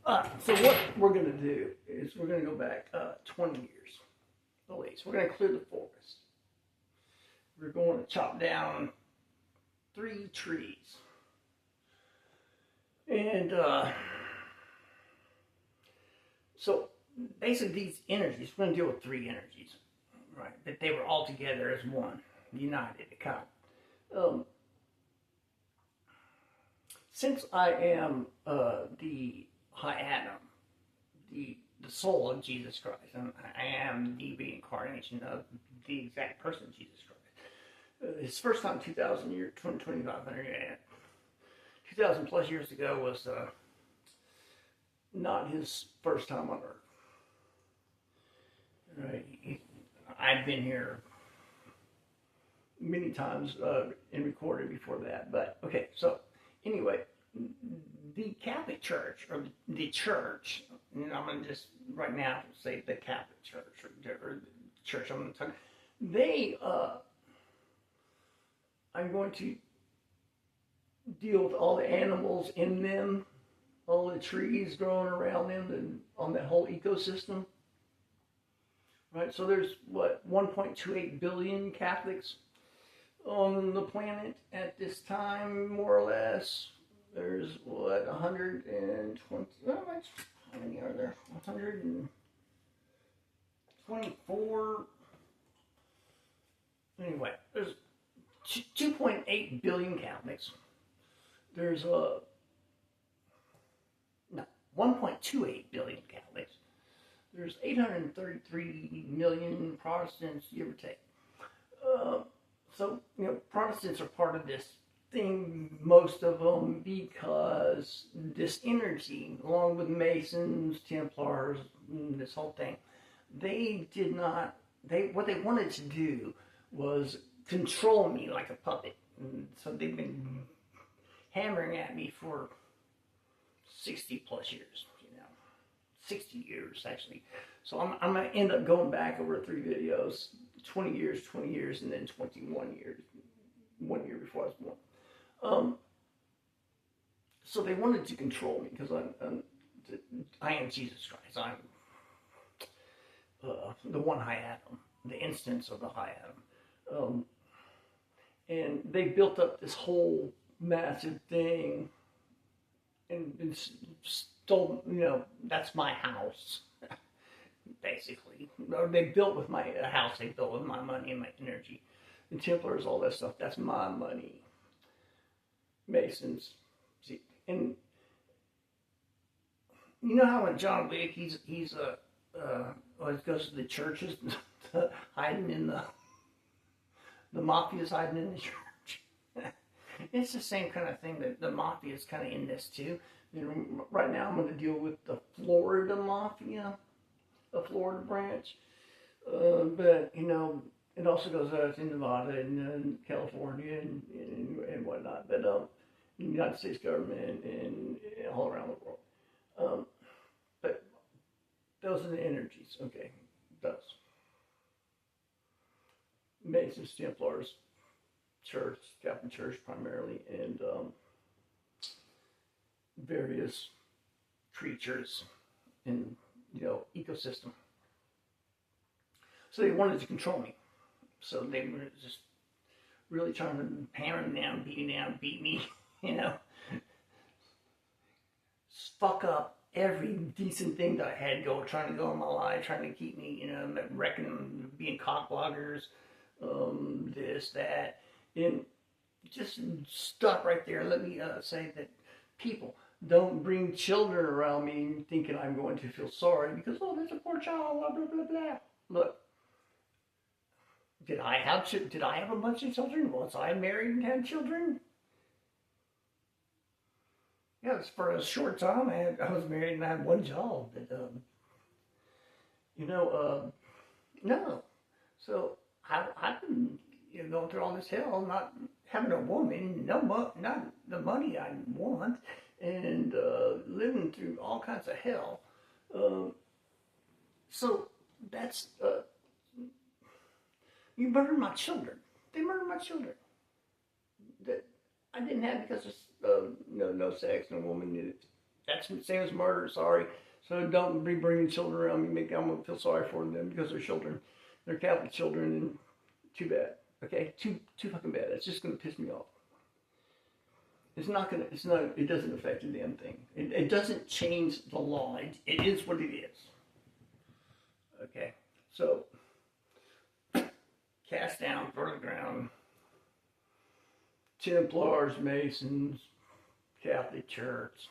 So what we're going to do is we're going to go back 20 years at least. We're going to clear the forest. We're going to chop down 3 trees. And so basically these energies, we're going to deal with 3 energies, right? That they were all together as one, united. Since I am the YHWH, the soul of Jesus Christ, and I am the reincarnation of the exact person Jesus Christ. His first time 2,000 years, 2,500 years, 2,000 plus years ago was not his first time on earth. Right? I've been here many times and recorded before that. But okay, so anyway, the Catholic Church, or the church, and I'm going to just right now say the Catholic Church, or the church I'm going to talk, they, I'm going to deal with all the animals in them, all the trees growing around them, and on that whole ecosystem. Right, so there's what, 1.28 billion Catholics on the planet at this time, more or less. There's what, 120, how many are there? 124. Anyway, there's 2.8 billion Catholics. There's 1.28 billion Catholics. There's 833 million Protestants, give or take. So, Protestants are part of this thing, most of them, because this energy, along with Masons, Templars, this whole thing, what they wanted to do was control me like a puppet. And so they've been hammering at me for 60 plus years, 60 years actually. So I'm going to end up going back over 3 videos, 20 years, and then 21 years, 1 year before I was born. So they wanted to control me because I am Jesus Christ. I'm the one YHWH, the instance of the YHWH. And they built up this whole massive thing and stole, that's my house, basically. Or they built with my house, they built with my money and my energy. The Templars, all that stuff, that's my money. Masons, see, and you know how in John Wick, he goes to the churches, hiding in the mafia's hiding in the church. It's the same kind of thing that the mafia is kind of in this too. Right now I'm going to deal with the Florida mafia, a Florida branch. But, it also goes out to Nevada and California and whatnot. But the United States government and all around the world. But those are the energies. Okay, those. Masons, Templars, Church, Catholic Church primarily, and various creatures in ecosystem. So they wanted to control me. So they were just really trying to hammer me down, beat me, fuck up every decent thing that I had trying to go in my life, trying to keep me, reckoning, being cock bloggers, this, that, and just stop right there. Let me say that people don't bring children around me thinking I'm going to feel sorry because, oh, there's a poor child, blah, blah, blah, blah. Look, did I have a bunch of children? Was I married and had children? Yes, for a short time I was married and I had one job. But, no. So I've been going through all this hell, not having a woman, not the money I want, and living through all kinds of hell. So that's you murdered my children. They murdered my children. That I didn't have because of no sex, no woman needed. That's the same as murder. Sorry. So don't be bringing children around me. I'm gonna feel sorry for them because they're children. They're Catholic children, and too bad. Okay, too fucking bad. It's just gonna piss me off. It's not gonna. It's not. It doesn't affect a damn thing. It doesn't change the law. It is what it is. Okay, so cast down, throw to the ground. Templars, Masons, Catholic Church,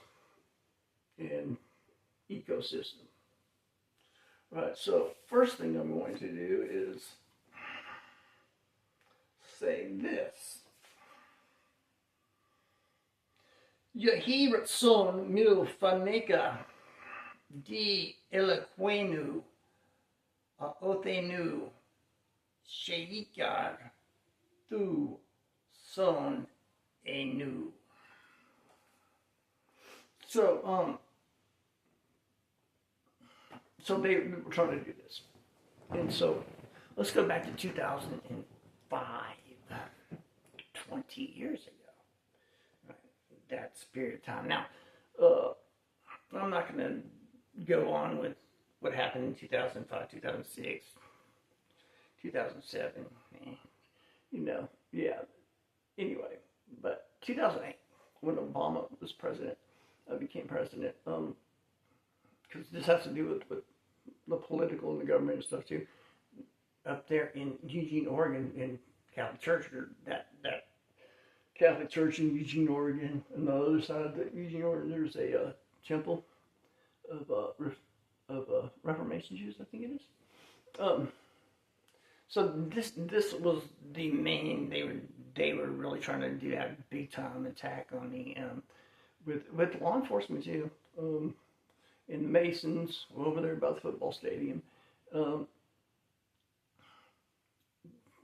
and ecosystem. Right, so first thing I'm going to do is say this. Yehi Ratson Mil Faneka Di Eloquenu Othenu Sheikar Tu Son Enu. So they were trying to do this. And so let's go back to 2005, 20 years ago. Right? That's a period of time. Now, I'm not going to go on with what happened in 2005, 2006, 2007. You know, yeah. Anyway, but 2008, when Obama was president, became president, because this has to do with the political and the government and stuff too. Up there in Eugene, Oregon, in Catholic Church, that Catholic Church in Eugene, Oregon, and the other side of the Eugene, Oregon, there's a temple of Reformation Jews, I think it is. So this was the main. They were really trying to do that big time attack on the with law enforcement too. In the Masons over there by the football stadium,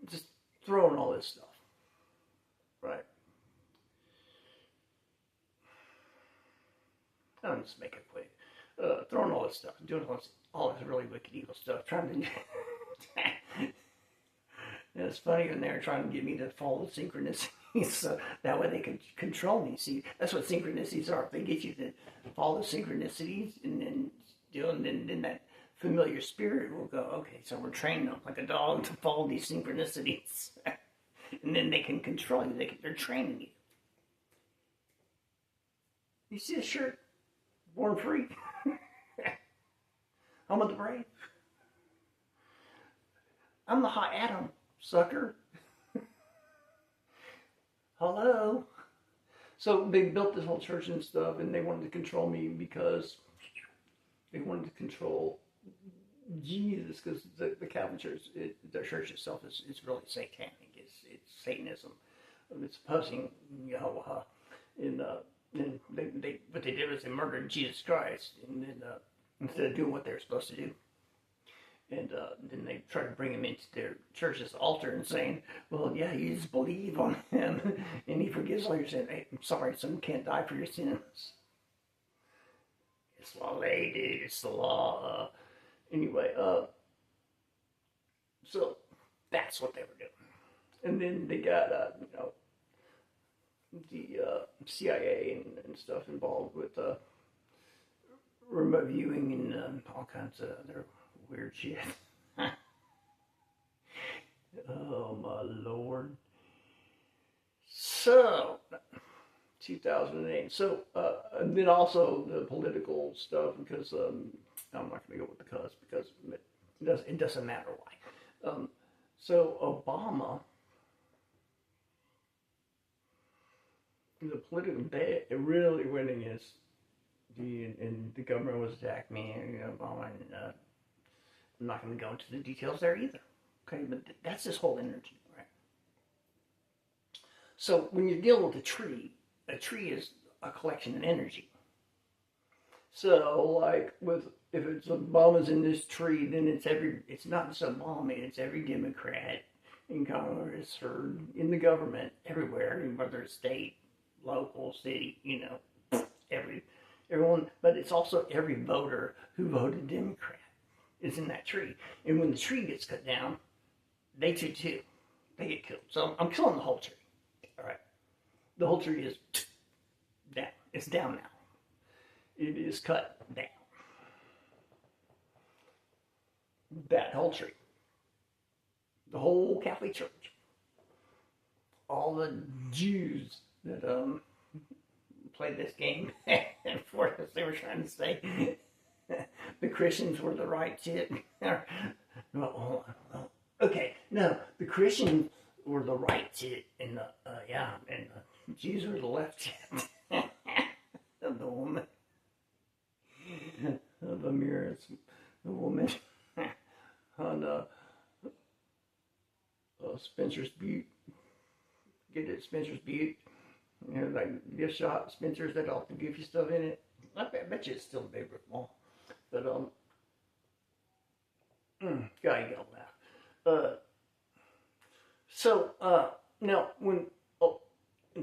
just throwing all this stuff, right? I'll just make it quick. Throwing all this stuff, doing all this really wicked evil stuff, trying to. It's funny when they're trying to get me to follow synchronicities, so that way they can control me. See, that's what synchronicities are. If they get you to follow synchronicities and then then that familiar spirit will go, okay, so we're training them like a dog to follow these synchronicities. And then they can control you. They're training you. You see the shirt? Born free. Home of the brave. I'm the hot atom, sucker. Hello. So they built this whole church and stuff, and they wanted to control me because they wanted to control Jesus, because the Catholic Church, their church itself is really satanic. It's Satanism. It's opposing YHWH. And they what they did was they murdered Jesus Christ, and then instead of doing what they were supposed to do. And then they tried to bring him into their church's altar and saying, well, yeah, you just believe on him and he forgives all your sins. Hey, I'm sorry, someone can't die for your sins. It's law, lady. It's the law. Anyway, so that's what they were doing. And then they got, the CIA and stuff involved with remote viewing and all kinds of other weird shit. Oh my Lord. So 2008. So and then also the political stuff, because I'm not going to go with the cuss because it doesn't matter why. So Obama, the political, they really went against and the government was attacking me, and Obama, and I'm not going to go into the details there either. Okay, but that's this whole energy, right? So when you deal with a tree is a collection of energy. So like if it's Obama's in this tree, then it's not just Obama, it's every Democrat in Congress or in the government, everywhere, whether it's state, local, city, everyone, but it's also every voter who voted Democrat is in that tree. And when the tree gets cut down, they too. They get killed. So I'm killing the whole tree. All right. The whole tree is down. It's down now. it is cut down. That whole tree. The whole Catholic Church. All the Jews that played this game and for us, they were trying to say the Christians were the right shit. Okay, no, the Christians were the right shit, and the Jews were the left shit. The woman, the mirrors, the woman on Spencer's Butte. Get it, Spencer's Butte. You know, like gift shop, Spencer's, that all the goofy stuff in it. I bet you it's still a big mall. But, gotta get all that. Now,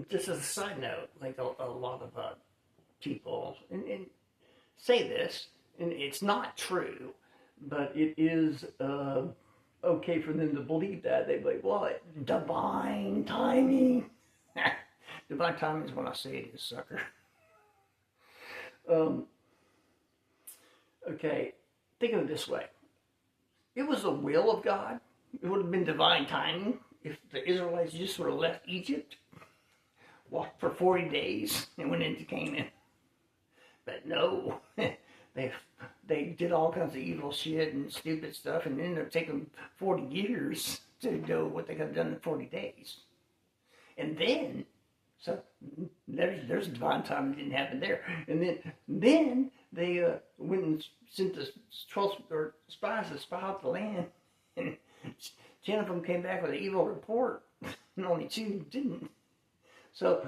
just as a side note, like a lot of people, and say this, and it's not true, but it is okay for them to believe that. They're like, what? Divine timing. Divine timing is when I say it is, sucker. Okay, think of it this way. It was the will of God. It would have been divine timing if the Israelites just sort of left Egypt, walked for 40 days, and went into Canaan. But no, they did all kinds of evil shit and stupid stuff, and ended up taking 40 years to do what they could have done in 40 days. And then, so there's divine timing that didn't happen there. And then they went and sent the 12 spies to spy out the land, and 10 of them came back with an evil report, and only 2 didn't. So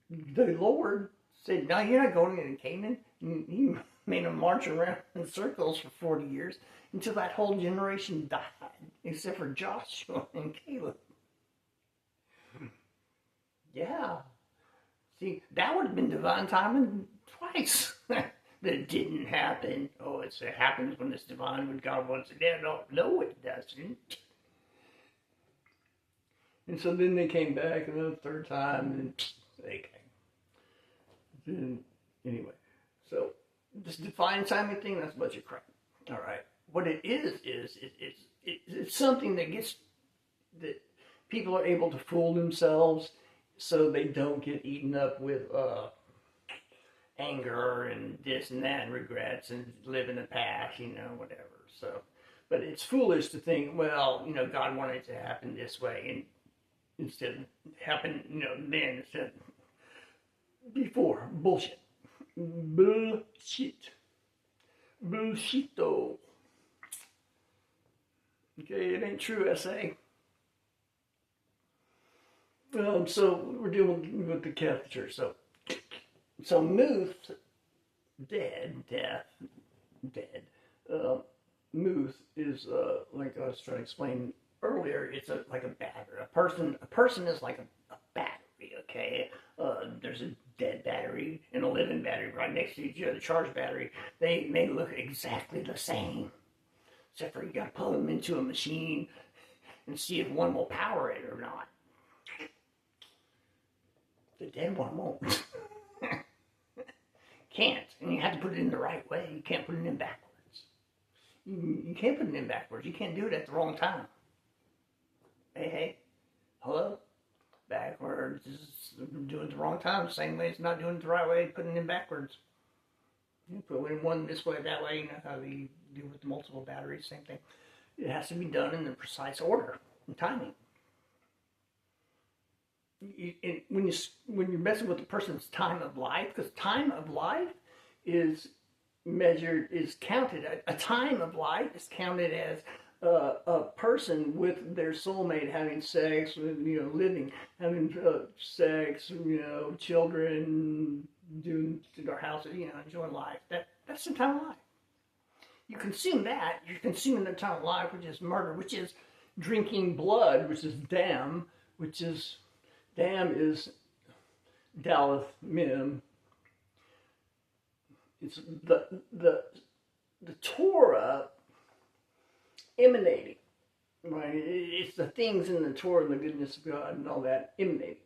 the Lord said, no, you're not going into Canaan. And he made them march around in circles for 40 years until that whole generation died, except for Joshua and Caleb. Yeah. See, that would have been divine timing twice. That it didn't happen. Oh, it happens when it's divine, when God wants it. Yeah, no, it doesn't. And so then they came back another third time, and they came. Anyway, so this divine timing thing, that's a bunch of crap. All right. What it is it's something that people are able to fool themselves so they don't get eaten up with anger and this and that and regrets and live in the past, whatever. So, but it's foolish to think, well, God wanted it to happen this way, and instead of happen, then instead before. Bullshit. Bullshito. Okay, it ain't true, SA. So we're dealing with the Catholic Church. So Muth, dead. Muth is like I was trying to explain earlier. It's like a battery. A person is like a battery. Okay, there's a dead battery and a living battery right next to each other. Charged battery. They may look exactly the same, except for you got to pull them into a machine and see if one will power it or not. The dead one won't. Can't. And you have to put it in the right way. You can't put it in backwards. You can't put it in backwards. You can't do it at the wrong time. Hey. Hello? Backwards is doing it the wrong time. Same way it's not doing it the right way, putting it in backwards. You put in one this way, that way. You know how they do with the multiple batteries, same thing. It has to be done in the precise order and timing. When you're messing with a person's time of life, because time of life is counted. A time of life is counted as a person with their soulmate having sex, living, having sex, children, doing their houses, enjoying life. That's the time of life. You consume that, you're consuming the time of life, which is murder, which is drinking blood, which is dam, which is Daleth Mim. It's the Torah emanating, right? It's the things in the Torah and the goodness of God and all that emanating.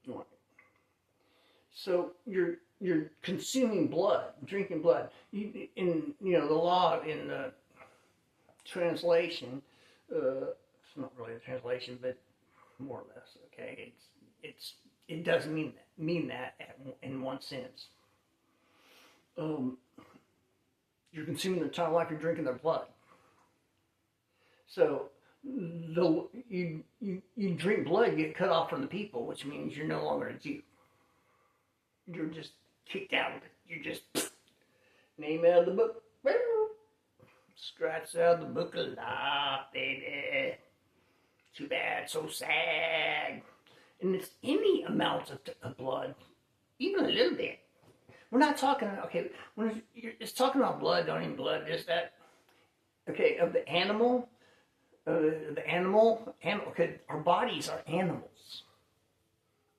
Right. So you're consuming blood, drinking blood. In the law in the translation, it's not really a translation, but more or less, okay. It does mean that in one sense. You're consuming their time like you're drinking their blood. So you drink blood, you get cut off from the people, which means you're no longer a Jew. You're just kicked out. You're just name out of the book. Scratch out of the book of life, baby. Too bad, so sad. And it's any amount of blood, even a little bit. We're not talking, okay, when it's talking about blood, don't even blood, just that, okay, of the animal, okay, our bodies are animals.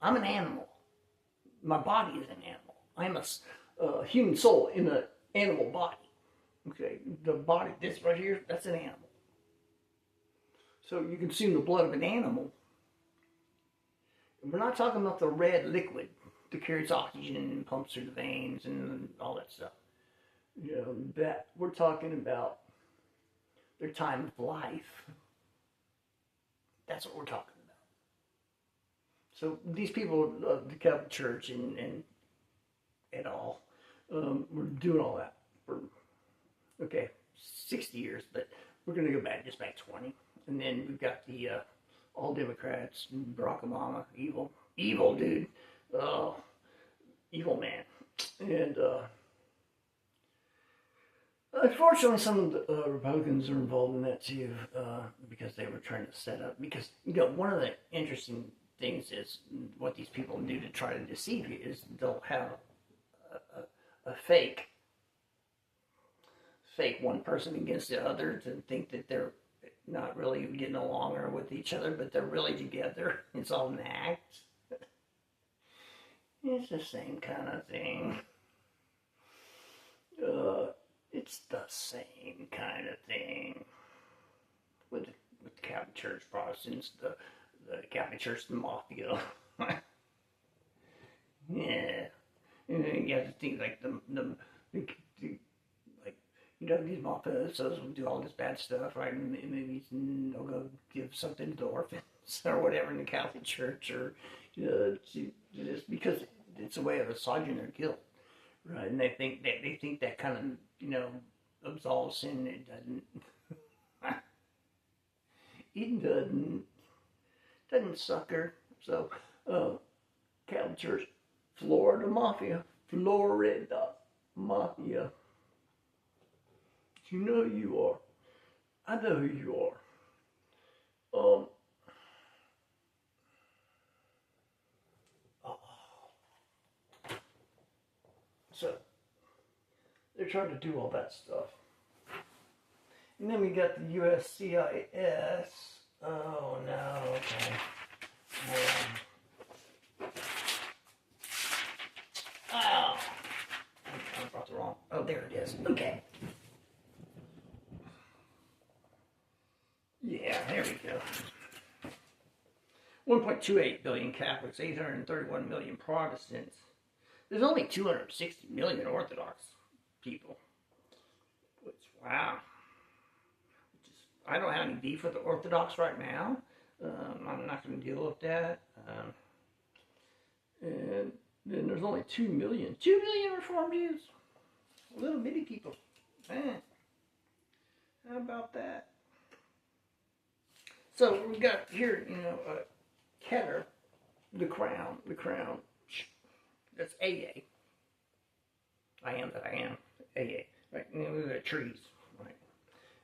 I'm an animal. My body is an animal. I'm a human soul in an animal body. Okay, the body, this right here, that's an animal. So you consume the blood of an animal. We're not talking about the red liquid that carries oxygen and pumps through the veins and all that stuff. That we're talking about their time of life. That's what we're talking about. So these people of the Catholic Church and all, were doing all that for, 60 years, but we're going to go back 20. And then we've got the all Democrats, Barack Obama, evil dude, evil man. And unfortunately, some of the Republicans are involved in that too, because they were trying to set up, because, one of the interesting things is what these people do to try to deceive you is they'll have a fake one person against the other to think that they're not really getting along or with each other, but they're really together. It's all an act. It's the same kind of thing. It's the same kind of thing with the Catholic Church, Protestants, the Catholic Church, the mafia. Yeah, and then you have to think like these mafiosos will do all this bad stuff, right? And maybe they'll go give something to the orphans or whatever in the Catholic Church, or just because it's a way of assuaging their guilt, right? And they think that kind of absolves sin. It doesn't. It doesn't, sucker. So, Catholic Church, Florida Mafia. You know who you are. I know who you are. So, they're trying to do all that stuff. And then we got the USCIS. Oh no, okay. Oh, I brought the wrong. Oh, there it is. Okay. Yeah, there we go. 1.28 billion Catholics, 831 million Protestants. There's only 260 million Orthodox people. Which, wow. I don't have any beef with the Orthodox right now. I'm not going to deal with that. And then there's only 2 million. 2 million Reformed Jews. Little bitty people. Man. How about that? So we've got here, KeTeR, the crown. That's AA. I am that I am. AA. Right? And then we've got trees. Right?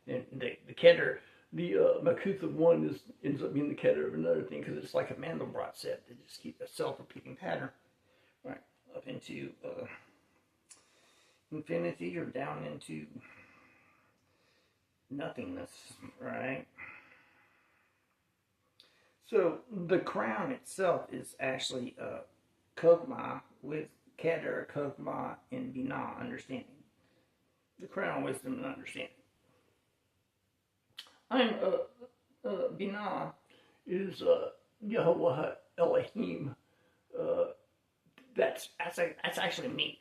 And the KeTeR, the Makuth of one ends up being the KeTeR of another thing, because it's like a Mandelbrot set to just keep a self-repeating pattern. Right? Up into infinity or down into nothingness. Right? So the crown itself is actually Kokma with KeTeR, Kokma, and Binah, understanding. The crown, wisdom, and understanding. I'm Binah is YHWH Elohim. That's actually me.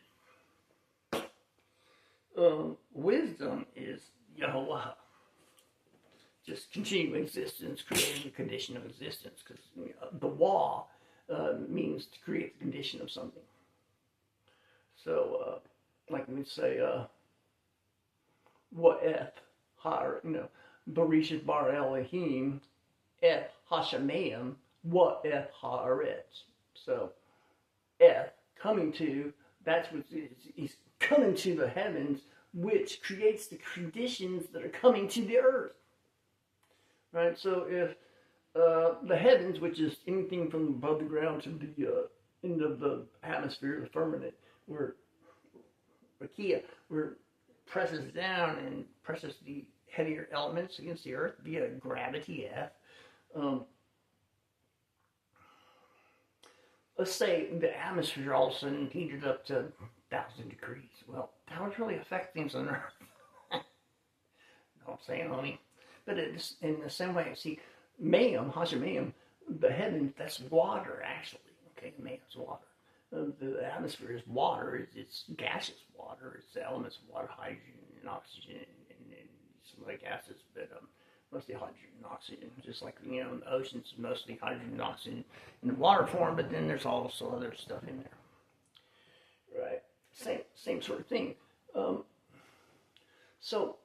Wisdom is YHWH. Just continuing existence, creating a condition of existence. Because the YHWH means to create the condition of something. So, like we would say, Bereshit bar Elohim, Eth Hashemayim, Eth Haaretz. So, Eth, coming to, that's what he's coming to the heavens, which creates the conditions that are coming to the earth. Right? So, if the heavens, which is anything from above the ground to the end of the atmosphere, the firmament, where presses down and presses the heavier elements against the earth via gravity F. Let's say the atmosphere all of a sudden heated up to 1,000 degrees. Well, that would really affect things on Earth. Know what I'm saying, honey? But it's in the same way, see, Hashemayim, the heavens, that's water, actually. Okay, Mayim's water. The atmosphere is water. It's gaseous water. It's the elements of water, hydrogen and oxygen and some other gases, but mostly hydrogen and oxygen. Just like, in the oceans, mostly hydrogen and oxygen in the water form, but then there's also other stuff in there. Right? Same sort of thing. So,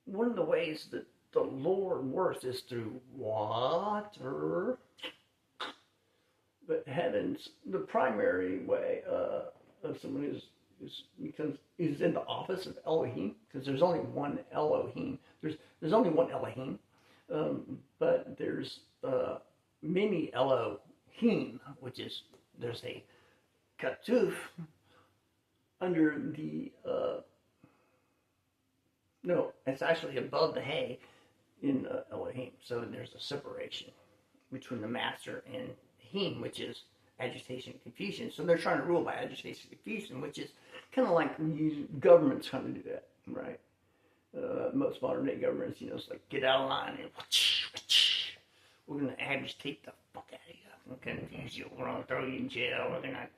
one of the ways that the Lord works is through water. But heavens, the primary way of someone is in the office of Elohim, because there's only one Elohim. There's only one Elohim, but there's many Elohim, which is there's a Katuf under the no, it's actually above the hay in Elohim. So there's a separation between the master and him, which is agitation and confusion. So they're trying to rule by agitation and confusion, which is kind of like governments trying to do that, right? Most modern day governments, it's like get out of line and we're going to agitate the fuck out of you and confuse you. We're going to throw you in jail. We're going to,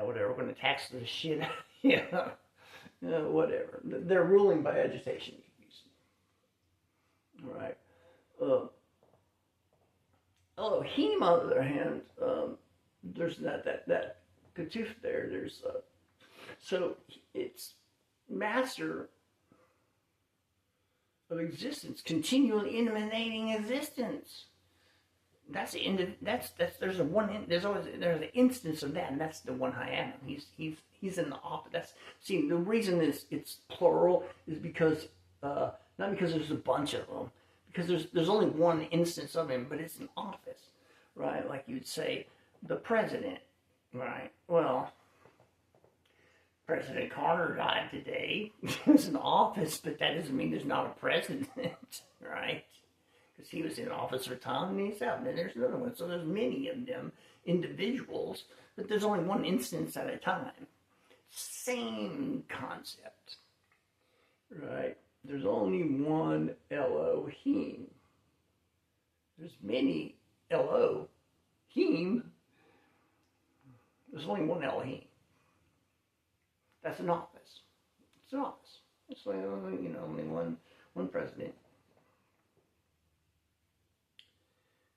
whatever. We're going to tax the shit out of you. Whatever. They're ruling by agitation and confusion. All right. Elohim, on the other hand, there's not that Ketuf there. There's so it's master of existence, continually emanating existence. There's an instance of that, and that's the YHWH. He's in the office. The reason it's plural is because not because there's a bunch of them. Because there's only one instance of him, but it's an office, right? Like you'd say, the president, right? Well, President Carter died today. He was in office, but that doesn't mean there's not a president, right? Because he was in office for time and he's out. And then there's another one. So there's many of them, individuals, but there's only one instance at a time. Same concept, right? There's only one Elohim. There's many Elohim. There's only one Elohim. That's an office. It's an office. It's like, only one president.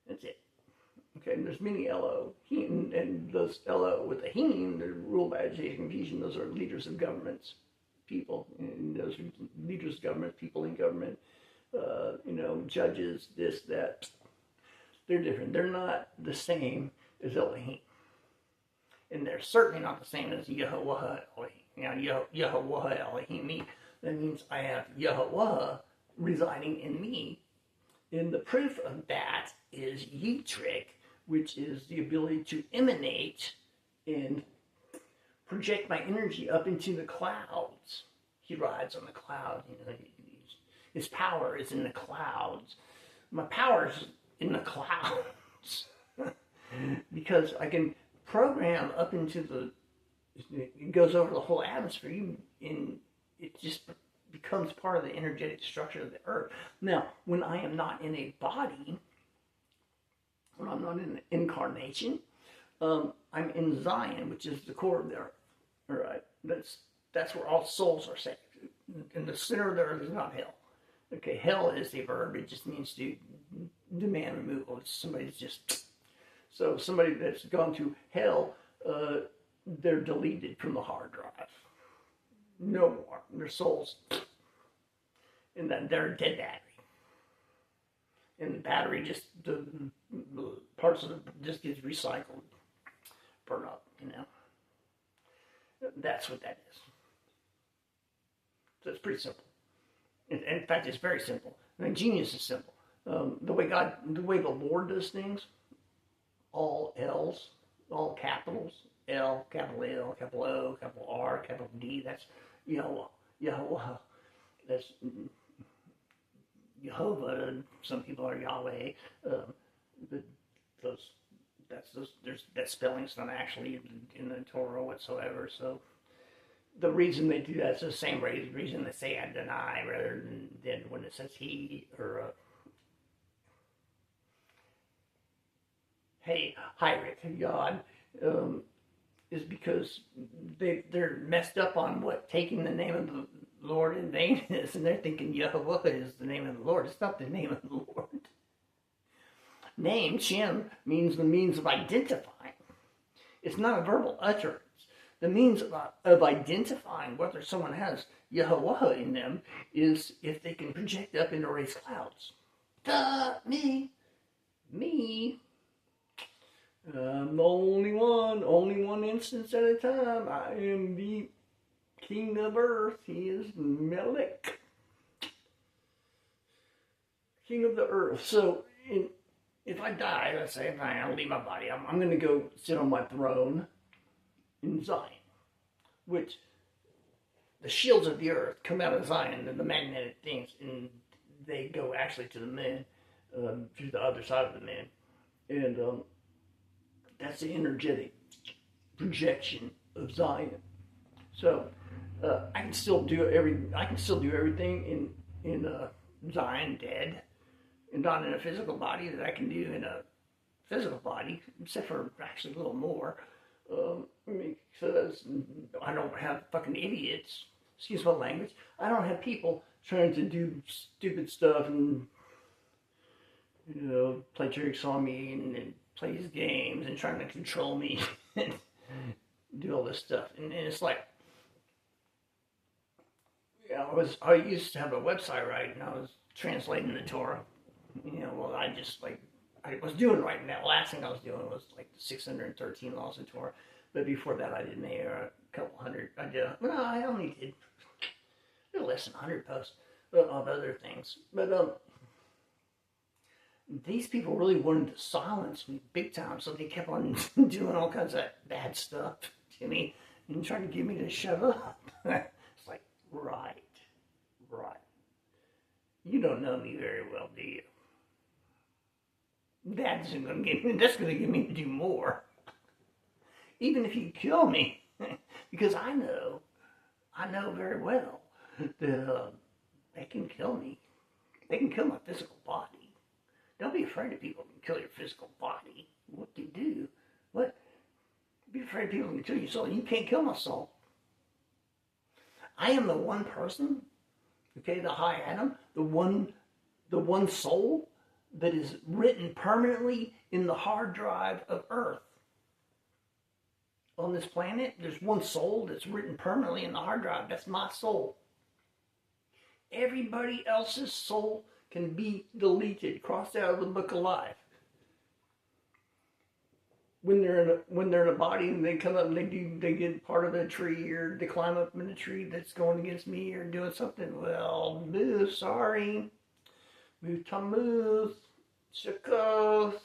That's it. Okay, and there's many Elohim, and those Elo with the Him, they're ruled by agitation and confusion. Those are leaders of governments. People, and those leaders of government, people in government, judges, this, that, they're different. They're not the same as Elohim. And they're certainly not the same as YHWH Elohim. YHWH Elohim, that means I have YHWH residing in me. And the proof of that is YHWH, which is the ability to emanate and project my energy up into the clouds. He rides on the cloud. His power is in the clouds. My power is in the clouds. Because I can program up into it goes over the whole atmosphere, and it just becomes part of the energetic structure of the earth. Now, when I am not in a body, when I'm not in incarnation, I'm in Zion, which is the core of the earth. All right, that's where all souls are saved. In the center of the earth is not hell. Okay, hell is a verb. It just means to demand removal. It's somebody that's just, so somebody that's gone to hell, they're deleted from the hard drive. No more. Their souls, and then they're a dead battery. And the battery just, the parts of it just gets recycled, burn up, you know. That's what that is. So it's pretty simple. In fact, it's very simple. I mean, genius is simple. The way the Lord does things, all L's, all capitals, L, capital L, capital O, capital R, capital D. That's Yahweh. That's Jehovah. Some people are Yahweh. That spelling's not actually in the Torah whatsoever. So the reason they do that is the same reason they say Adonai rather than when it says he or hey, Heinrich, God, is because they're messed up on what taking the name of the Lord in vain is, and they're thinking Yahweh is the name of the Lord. It's not the name of the Lord. Name, Shem, means the means of identifying. It's not a verbal utterance. The means of identifying whether someone has Yahweh in them is if they can project up into raised clouds. Duh, me. I'm the only one instance at a time. I am the king of earth. He is Melech, king of the earth. So if I die, let's say, if I don't leave my body, I'm going to go sit on my throne in Zion, which the shields of the earth come out of Zion, and the magnetic things, and they go actually to the moon, to the other side of the moon, and that's the energetic projection of Zion. So I can still do everything in Zion dead, and not in a physical body that I can do in a physical body, except for actually a little more. Because I don't have fucking idiots, excuse my language, I don't have people trying to do stupid stuff and, play tricks on me and play these games and trying to control me and do all this stuff. And it's like, I used to have a website, right, and I was translating the Torah. I was doing right now. Last thing I was doing was like the 613 laws of Torah. But before that, I did maybe a couple hundred. I only did a little less than 100 posts of other things. But these people really wanted to silence me big time, so they kept on doing all kinds of bad stuff to me and trying to get me to shut up. It's like, right. You don't know me very well, do you? That's going to get me to do more. Even if you kill me, because I know very well that they can kill me. They can kill my physical body. Don't be afraid of people who can kill your physical body. What do you do? What? Be afraid of people who can kill your soul. You can't kill my soul. I am the one person, okay, the high Adam, the one soul that is written permanently in the hard drive of Earth. On this planet, there's one soul that's written permanently in the hard drive. That's my soul. Everybody else's soul can be deleted, crossed out of the book of life. When they're in a body and they come up and they get part of a tree, or they climb up in a tree that's going against me or doing something, well, boo, sorry. Move Tammuz, Shakkoth.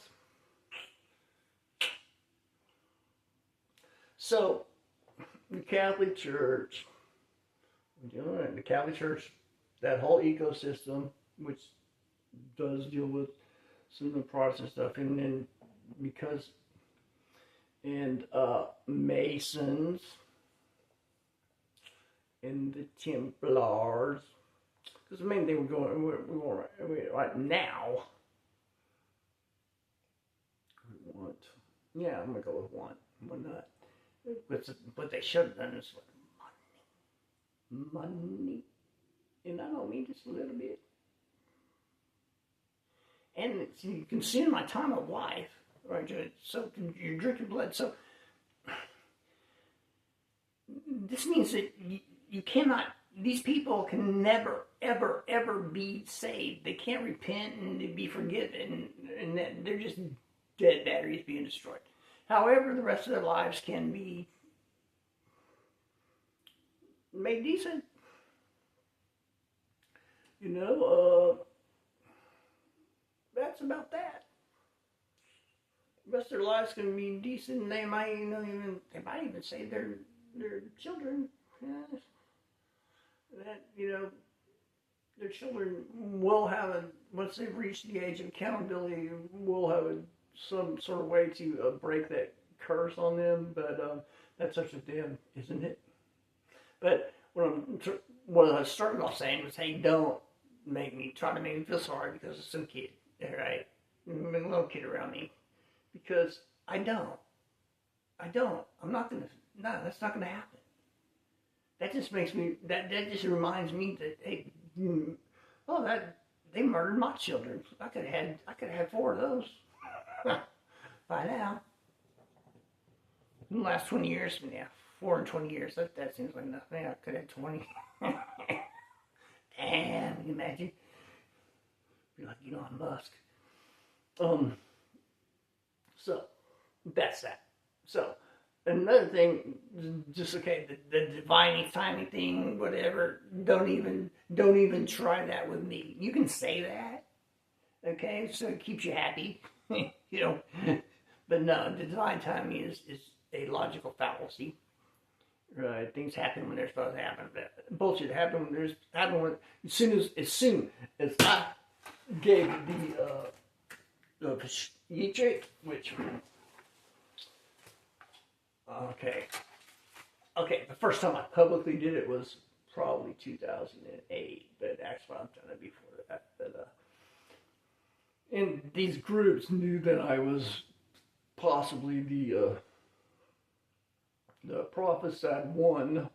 So, the Catholic Church, that whole ecosystem, which does deal with some of the Protestant stuff, and then Masons and the Templars, because the main thing we're going right now want. Yeah, I'm gonna go with one. One nut. What they should have done is money, and I don't mean just a little bit. And you consume my time of life, right? So you're drinking blood. So this means that you cannot. These people can never, ever, ever be saved. They can't repent and be forgiven, and they're just dead batteries being destroyed. However, the rest of their lives can be made decent. That's about that. The rest of their lives can be decent. And they might, even save their children. Yes. That their children will have once they've reached the age of accountability, will have some sort of way to break that curse on them. But that's up to them, isn't it? But what I started off saying was, hey, don't try to make me feel sorry because of some kid, right? A little kid around me, because I don't. I'm not gonna. No, that's not gonna happen. That just makes me. That just reminds me that hey, they murdered my children. I could have had 4 of those by now. In the last 20 years, yeah, 4 and 20 years. That seems like nothing. I could have 20. Damn, can you imagine? Be like Elon Musk. So that's that. So another thing, just okay, the divine timing thing, whatever. Don't even try that with me. You can say that, okay, so it keeps you happy, But no, the divine timing is a logical fallacy. Right, things happen when they're supposed to happen. Bullshit happen when as soon as I gave the YHWH, which okay, the first time I publicly did it was probably 2008, but actually I've done it before that. And these groups knew that I was possibly the prophesied one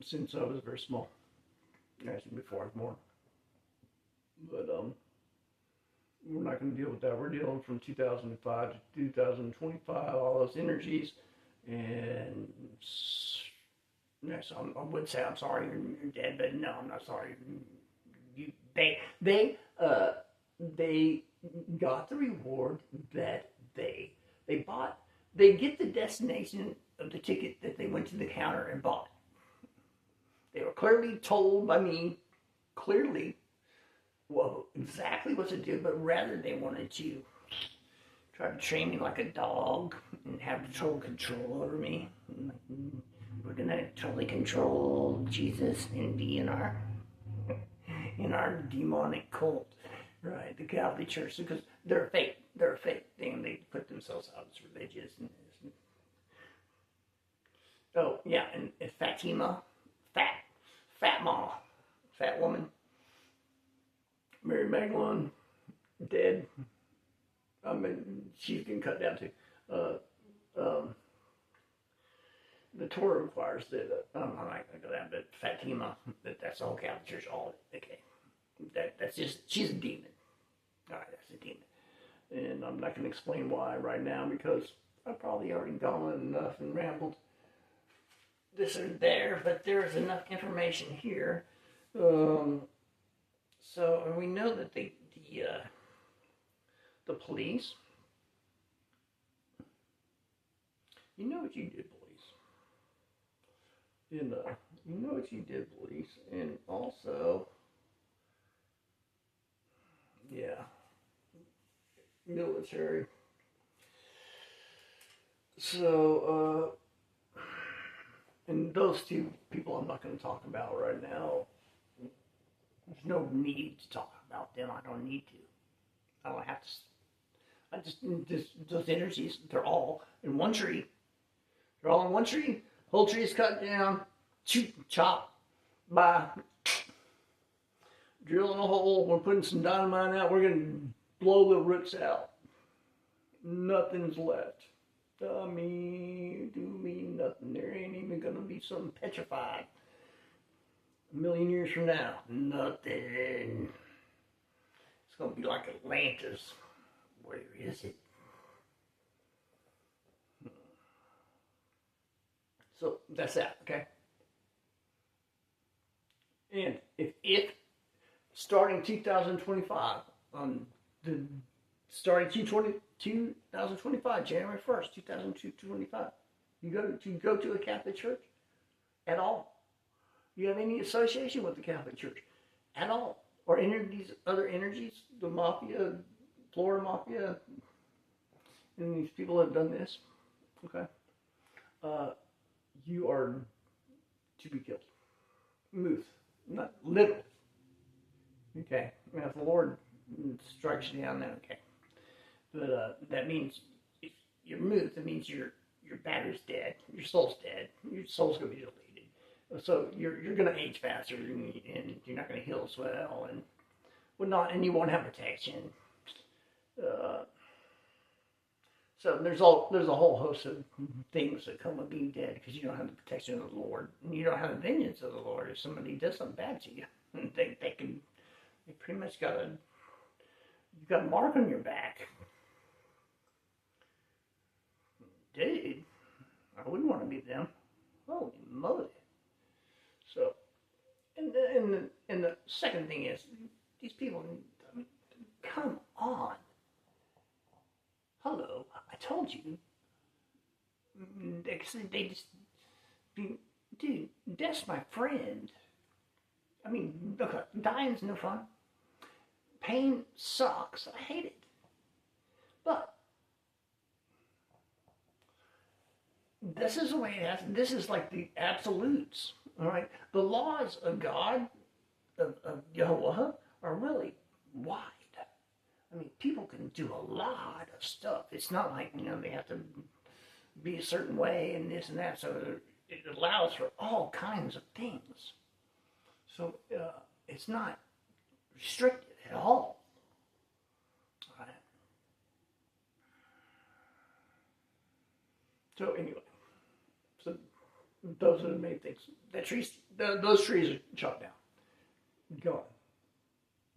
since I was very small, actually before I was born. But we're not going to deal with that. We're dealing from 2005 to 2025, all those energies, and yes, I would say I'm sorry you're dead, but no, I'm not sorry. They got the reward that they bought. They get the destination of the ticket that they went to the counter and bought. They were clearly told by me, exactly what to do, but rather they wanted to try to train me like a dog and have total control over me. We're gonna totally control Jesus and be in our demonic cult, right? The Catholic Church, because they're a fake thing. They put themselves out as religious. Oh yeah, and Fatima, fat mom, fat woman, Mary Magdalene, dead. I mean, she's been cut down too. The Torah requires that. I'm not going to go down, but Fatima, that's the whole Catholic Church. All okay. That's just, she's a demon. All right, that's a demon. And I'm not going to explain why right now because I've probably already gone enough and rambled this and there, but there is enough information here. So we know that the police, you know what you did, police. You know what you did, police, and also, yeah, military. So, and those two people I'm not going to talk about right now. There's no need to talk about them. I don't need to. I don't have to. I just those energies, they're all in one tree. They're all in one tree. Whole tree is cut down, chop, by drilling a hole. We're putting some dynamite out. We're going to blow the roots out. Nothing's left. Do me nothing. There ain't even gonna be something petrified. A million years from now, nothing. It's gonna be like Atlantis. Where is it? So that's that, okay? And if starting 2025, starting 2025, January 1st, 2025, you go to a Catholic church at all. You have any association with the Catholic Church at all, or any of these other energies, the mafia, Florida mafia, and these people have done this, okay? You are to be killed. Muth, not literal. Okay, now if the Lord strikes you down, then okay. But that means if you're muth, that means your battery's dead, your soul's dead, your soul's gonna be deleted. So you're gonna age faster, and you're not gonna heal as well, and and you won't have protection. So there's a whole host of things that come with being dead because you don't have the protection of the Lord, and you don't have the vengeance of the Lord if somebody does something bad to you. They pretty much you've got a mark on your back. Dude, I wouldn't want to be them. Holy moly. So, and the second thing is, these people, I mean, come on. Hello, I told you. They just, dude, death's my friend. I mean, look, dying's no fun. Pain sucks. I hate it. But this is the way it has. This is like the absolutes. All right, the laws of God, of Yehovah, are really wide. I mean, people can do a lot of stuff. It's not like, they have to be a certain way and this and that. So it allows for all kinds of things. So it's not restricted at all. All right. So anyway, those are the main things. Those trees are chopped down, gone,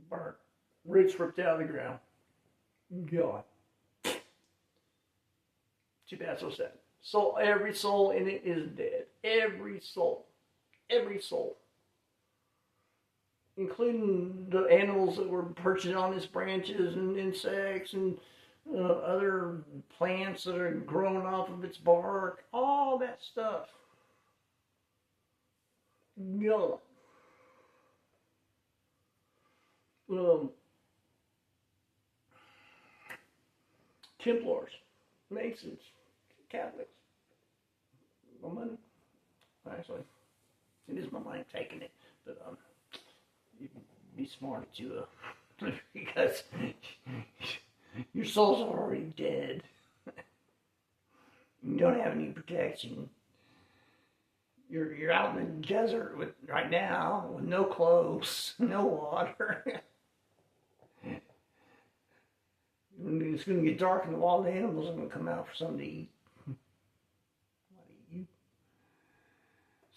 burnt, roots ripped out of the ground, gone. Too bad, so sad. So every soul in it is dead. Every soul, including the animals that were perching on its branches and insects and other plants that are growing off of its bark, all that stuff. Gone. Templars, Masons, Catholics. My money. Actually, it is my money taking it, but you'd be smart to because your soul's already dead. You don't have any protection. You're out in the desert right now with no clothes, no water. It's going to get dark and the wild animals are going to come out for something to eat.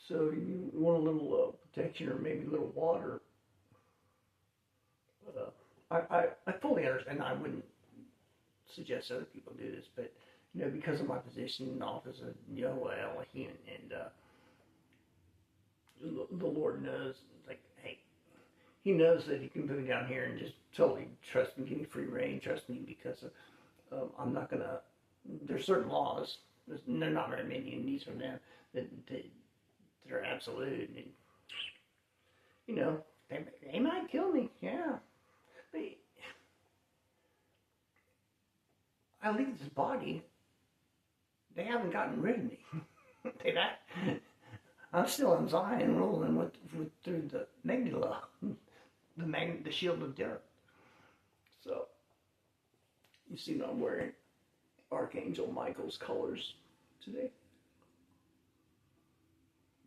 So you want a little protection or maybe a little water. But I fully understand. I wouldn't suggest other people do this, but because of my position in the office of eLo-HiYM, and the Lord knows, like, hey, He knows that He can put me down here and just totally trust me, give me free reign, trust me, because I'm not gonna. There's certain laws. They're not very many, and these are them that are absolute, and they might kill me, yeah, but I leave this body. They haven't gotten rid of me. I'm still in Zion, rolling through the nebula, the shield of the earth. So you see, I'm wearing Archangel Michael's colors today.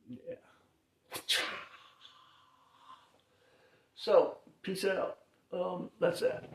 Yeah. So, peace out. That's that.